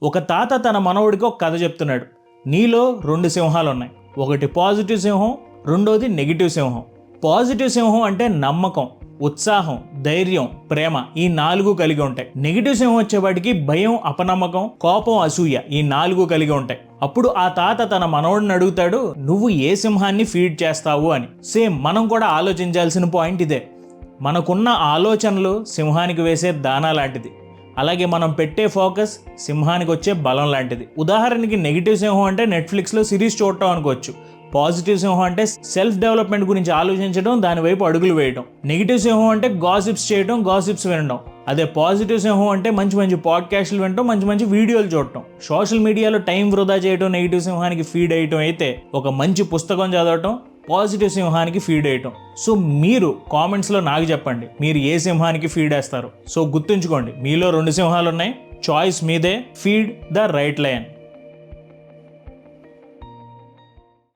ఒక తాత తన మనవడికి ఒక కథ చెప్తున్నాడు. నీలో 2 సింహాలు ఉన్నాయి. ఒకటి పాజిటివ్ సింహం, రెండోది నెగిటివ్ సింహం. పాజిటివ్ సింహం అంటే నమ్మకం, ఉత్సాహం, ధైర్యం, ప్రేమ, ఈ 4 కలిగి ఉంటాయి. నెగిటివ్ సింహం వచ్చేవాడికి భయం, అపనమ్మకం, కోపం, అసూయ, ఈ 4 కలిగి ఉంటాయి. అప్పుడు ఆ తాత తన మనవడిని అడుగుతాడు, నువ్వు ఏ సింహాన్ని ఫీడ్ చేస్తావు అని. సేమ్ మనం కూడా ఆలోచించాల్సిన పాయింట్ ఇదే. మనకున్న ఆలోచనలు సింహానికి వేసే దానా లాంటిది. అలాగే మనం పెట్టే ఫోకస్ సింహానికి వచ్చే బలం లాంటిది. ఉదాహరణకి నెగిటివ్ సింహం అంటే నెట్ఫ్లిక్స్లో సిరీస్ చూడటం అనుకోవచ్చు. పాజిటివ్ సింహం అంటే సెల్ఫ్ డెవలప్మెంట్ గురించి ఆలోచించడం, దాని వైపు అడుగులు వేయడం. నెగిటివ్ సింహం అంటే గాసిప్స్ చేయడం, గాసిప్స్ వినడం. అదే పాజిటివ్ సింహం అంటే మంచి మంచి పాడ్కాస్ట్లు వినడం, మంచి మంచి వీడియోలు చూడటం. సోషల్ మీడియాలో టైం వృధా చేయడం నెగిటివ్ సింహానికి ఫీడ్ అయ్యటం అయితే, ఒక మంచి పుస్తకం చదవటం పాజిటివ్ సింహానికి ఫీడ్ అయ్యటం. సో మీరు కామెంట్స్లో నాకు చెప్పండి, మీరు ఏ సింహానికి ఫీడ్ వేస్తారు. సో గుర్తుంచుకోండి, మీలో 2 సింహాలు ఉన్నాయి. చాయిస్ మీదే. Feed the right lion.